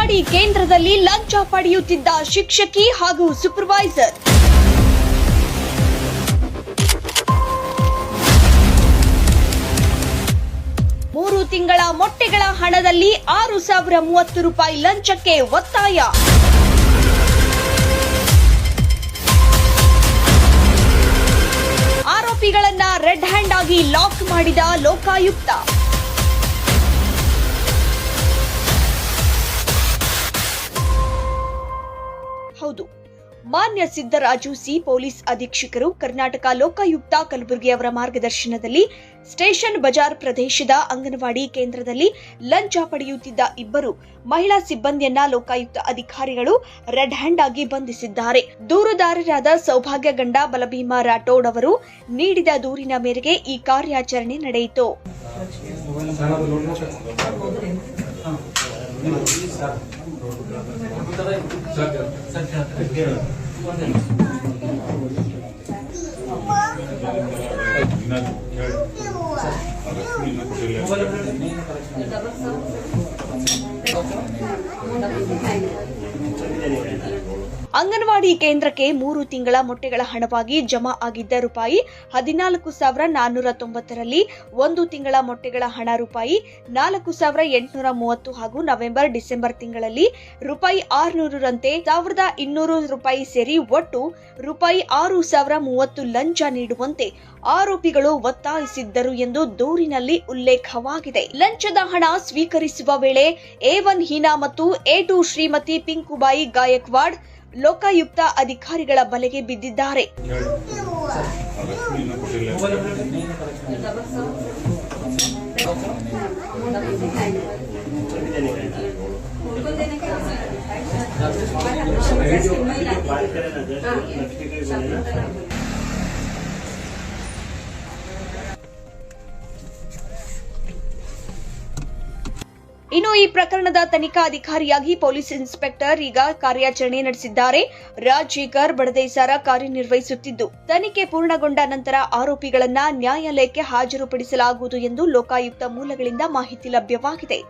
ಅಂಗನವಾಡಿ ಕೇಂದ್ರದಲ್ಲಿ ಲಂಚ ಪಡೆಯುತ್ತಿದ್ದ ಶಿಕ್ಷಕಿ ಹಾಗೂ ಸೂಪರ್ವೈಸರ್. ಮೂರು ತಿಂಗಳ ಮೊಟ್ಟೆಗಳ ಹಣದಲ್ಲಿ 6,030 ರೂಪಾಯಿ ಲಂಚಕ್ಕೆ ಒತ್ತಾಯ. ಆರೋಪಿಗಳನ್ನ ರೆಡ್ ಹ್ಯಾಂಡ್ ಆಗಿ ಲಾಕ್ ಮಾಡಿದ ಲೋಕಾಯುಕ್ತ. ಹೌದು, ಮಾನ್ಯ ಸಿದ್ದರಾಜು ಸಿ ಪೊಲೀಸ್ ಅಧೀಕ್ಷಕರು ಕರ್ನಾಟಕ ಲೋಕಾಯುಕ್ತ ಕಲಬುರಗಿ ಅವರ ಮಾರ್ಗದರ್ಶನದಲ್ಲಿ ಸ್ಟೇಷನ್ ಬಜಾರ್ ಪ್ರದೇಶದ ಅಂಗನವಾಡಿ ಕೇಂದ್ರದಲ್ಲಿ ಲಂಚ ಪಡೆಯುತ್ತಿದ್ದ ಇಬ್ಬರು ಮಹಿಳಾ ಸಿಬ್ಬಂದಿಯನ್ನ ಲೋಕಾಯುಕ್ತ ಅಧಿಕಾರಿಗಳು ರೆಡ್ ಹ್ಯಾಂಡ್ ಆಗಿ ಬಂಧಿಸಿದ್ದಾರೆ. ದೂರುದಾರರಾದ ಸೌಭಾಗ್ಯ ಗಂಡ ಬಲಭೀಮ ರಾಠೋಡ್ ಅವರು ನೀಡಿದ ದೂರಿನ ಮೇರೆಗೆ ಈ ಕಾರ್ಯಾಚರಣೆ ನಡೆಯಿತು. ಅಂಗನವಾಡಿ ಕೇಂದ್ರಕ್ಕೆ 3 ತಿಂಗಳ ಮೊಟ್ಟೆಗಳ ಹಣವಾಗಿ ಜಮಾ ಆಗಿದ್ದ ರೂಪಾಯಿ 14,490ರಲ್ಲಿ 1 ತಿಂಗಳ ಮೊಟ್ಟೆಗಳ ಹಣ ರೂಪಾಯಿ 4,830 ಹಾಗೂ ನವೆಂಬರ್ ಡಿಸೆಂಬರ್ ತಿಂಗಳಲ್ಲಿ ರೂಪಾಯಿ 600ರಂತೆ 1,200 ರೂಪಾಯಿ ಸೇರಿ ಒಟ್ಟು ರೂಪಾಯಿ 6,030 ಲಂಚ ನೀಡುವಂತೆ ಆರೋಪಿಗಳು ಒತ್ತಾಯಿಸಿದ್ದರು ಎಂದು ದೂರಿನಲ್ಲಿ ಉಲ್ಲೇಖವಾಗಿದೆ. ಲಂಚದ ಹಣ ಸ್ವೀಕರಿಸುವ ವೇಳೆ A1 ಹೀನಾ ಮತ್ತು A2 ಶ್ರೀಮತಿ ಪಿಂಕುಬಾಯಿ ಗಾಯಕ್ವಾಡ್ ಲೋಕಾಯುಕ್ತ ಅಧಿಕಾರಿಗಳ ಬಲೆಗೆ ಬಿದ್ದಿದ್ದಾರೆ. ಇನ್ನು ಈ ಪ್ರಕರಣದ ತನಿಖಾ ಅಧಿಕಾರಿಯಾಗಿ ಪೊಲೀಸ್ ಇನ್ಸ್ಪೆಕ್ಟರ್ ಈಗ ಕಾರ್ಯಾಚರಣೆ ನಡೆಸಿದ್ದಾರೆ. ರಾಜಶೇಖರ್ ಬಡದೇಸಾರ ಕಾರ್ಯನಿರ್ವಹಿಸುತ್ತಿದ್ದು, ತನಿಖೆ ಪೂರ್ಣಗೊಂಡ ನಂತರ ಆರೋಪಿಗಳನ್ನ ನ್ಯಾಯಾಲಯಕ್ಕೆ ಹಾಜರುಪಡಿಸಲಾಗುವುದು ಎಂದು ಲೋಕಾಯುಕ್ತ ಮೂಲಗಳಿಂದ ಮಾಹಿತಿ ಲಭ್ಯವಾಗಿದೆ.